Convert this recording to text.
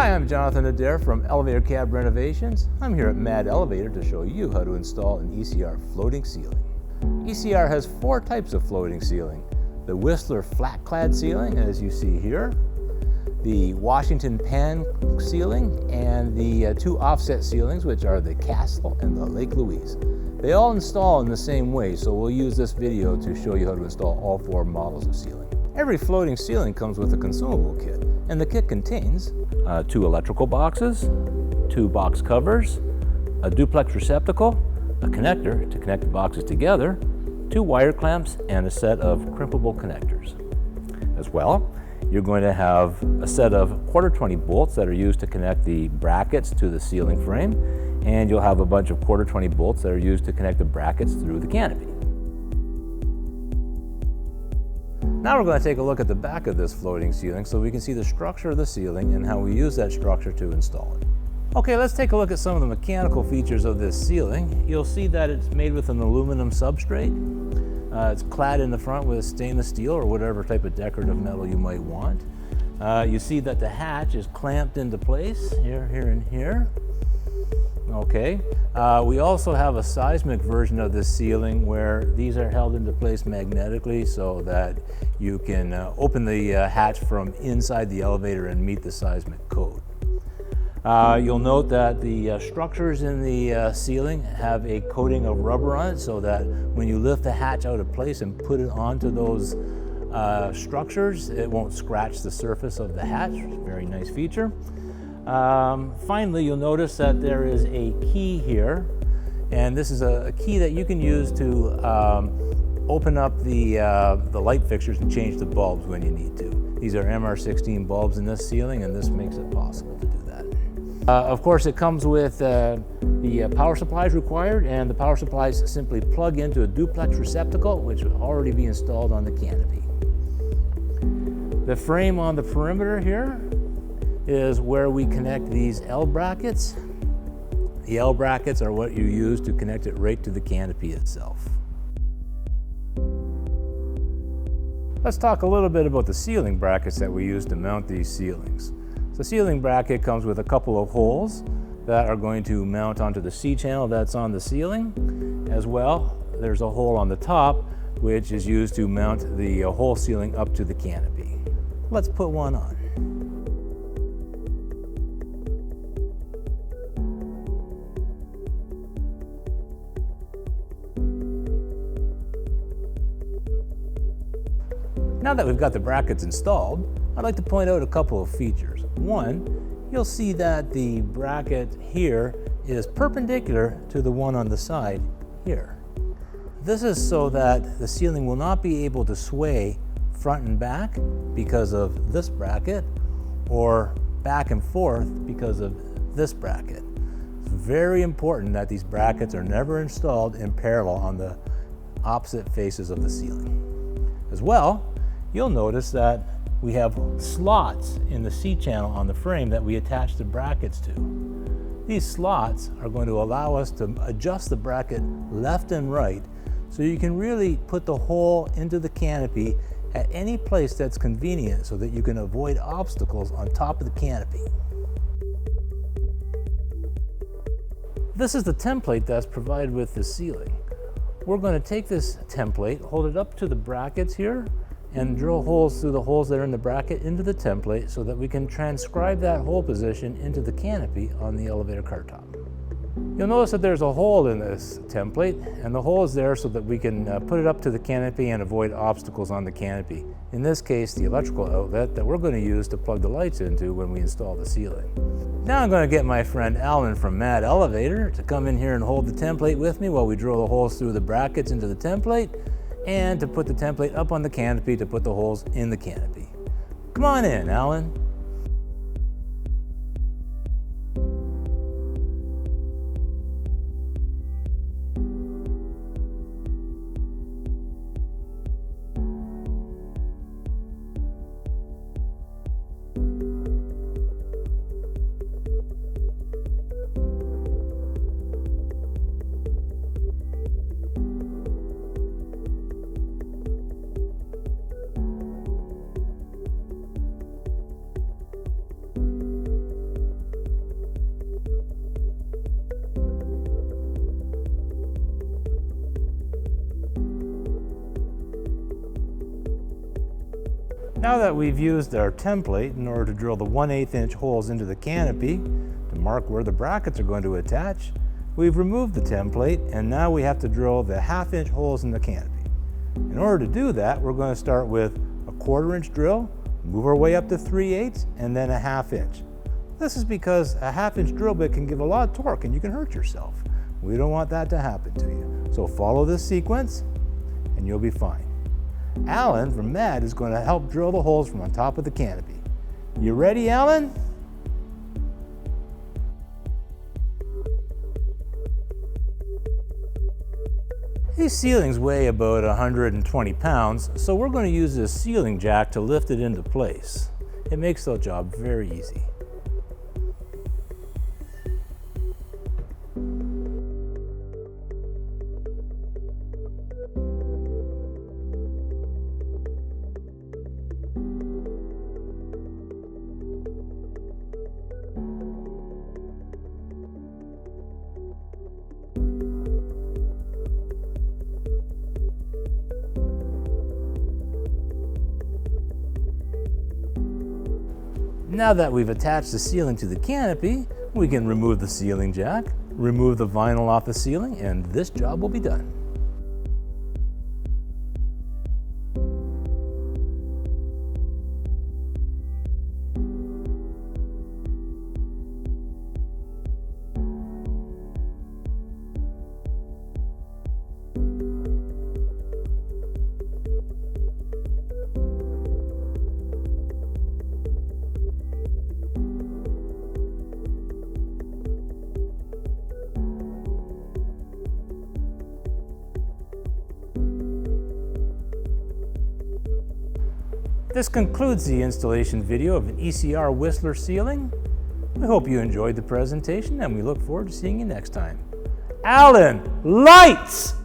Hi, I'm Jonathan Adair from Elevator Cab Renovations. I'm here at Mad Elevator to show you how to install an ECR floating ceiling. ECR has 4 types of floating ceiling. The Whistler flat clad ceiling, as you see here, the Washington pan ceiling, and the 2 offset ceilings, which are the Castle and the Lake Louise. They all install in the same way, so we'll use this video to show you how to install all 4 models of ceiling. Every floating ceiling comes with a consumable kit, and the kit contains 2 electrical boxes, 2 box covers, a duplex receptacle, a connector to connect the boxes together, 2 wire clamps, and a set of crimpable connectors. As well, you're going to have a set of 1/4-20 bolts that are used to connect the brackets to the ceiling frame, and you'll have a bunch of 1/4-20 bolts that are used to connect the brackets through the canopy. Now we're going to take a look at the back of this floating ceiling so we can see the structure of the ceiling and how we use that structure to install it. Okay, let's take a look at some of the mechanical features of this ceiling. You'll see that it's made with an aluminum substrate. It's clad in the front with stainless steel or whatever type of decorative metal you might want. You see that the hatch is clamped into place here, and here. Okay, we also have a seismic version of this ceiling where these are held into place magnetically so that you can open the hatch from inside the elevator and meet the seismic code. You'll note that the structures in the ceiling have a coating of rubber on it so that when you lift the hatch out of place and put it onto those structures, it won't scratch the surface of the hatch. Very nice feature. Finally, you'll notice that there is a key here, and this is a key that you can use to open up the light fixtures and change the bulbs when you need to. These are MR16 bulbs in this ceiling, and this makes it possible to do that. Of course, it comes with the power supplies required, and the power supplies simply plug into a duplex receptacle, which will already be installed on the canopy. The frame on the perimeter here is where we connect these L brackets. The L brackets are what you use to connect it right to the canopy itself. Let's talk a little bit about the ceiling brackets that we use to mount these ceilings. The ceiling bracket comes with a couple of holes that are going to mount onto the C-channel that's on the ceiling. As well, there's a hole on the top which is used to mount the whole ceiling up to the canopy. Let's put one on. Now that we've got the brackets installed, I'd like to point out a couple of features. One, you'll see that the bracket here is perpendicular to the one on the side here. This is so that the ceiling will not be able to sway front and back because of this bracket, or back and forth because of this bracket. It's very important that these brackets are never installed in parallel on the opposite faces of the ceiling. As well, you'll notice that we have slots in the C-channel on the frame that we attach the brackets to. These slots are going to allow us to adjust the bracket left and right so you can really put the hole into the canopy at any place that's convenient so that you can avoid obstacles on top of the canopy. This is the template that's provided with the ceiling. We're going to take this template, hold it up to the brackets here, and drill holes through the holes that are in the bracket into the template so that we can transcribe that hole position into the canopy on the elevator car top. You'll notice that there's a hole in this template, and the hole is there so that we can put it up to the canopy and avoid obstacles on the canopy. In this case, the electrical outlet that we're going to use to plug the lights into when we install the ceiling. Now I'm going to get my friend Alan from Mad Elevator to come in here and hold the template with me while we drill the holes through the brackets into the template, and to put the template up on the canopy to put the holes in the canopy. Come on in, Alan. Now that we've used our template in order to drill the 1/8 inch holes into the canopy to mark where the brackets are going to attach, we've removed the template and now we have to drill the 1/2 inch holes in the canopy. In order to do that, we're going to start with a 1/4 inch drill, move our way up to 3/8 and then a 1/2 inch. This is because a 1/2 inch drill bit can give a lot of torque and you can hurt yourself. We don't want that to happen to you. So follow this sequence and you'll be fine. Alan from MAD is going to help drill the holes from on top of the canopy. You ready, Alan? These ceilings weigh about 120 pounds, so we're going to use this ceiling jack to lift it into place. It makes the job very easy. Now that we've attached the ceiling to the canopy, we can remove the ceiling jack, remove the vinyl off the ceiling, and this job will be done. This concludes the installation video of an ECR Whistler ceiling. We hope you enjoyed the presentation and we look forward to seeing you next time. Alan, lights!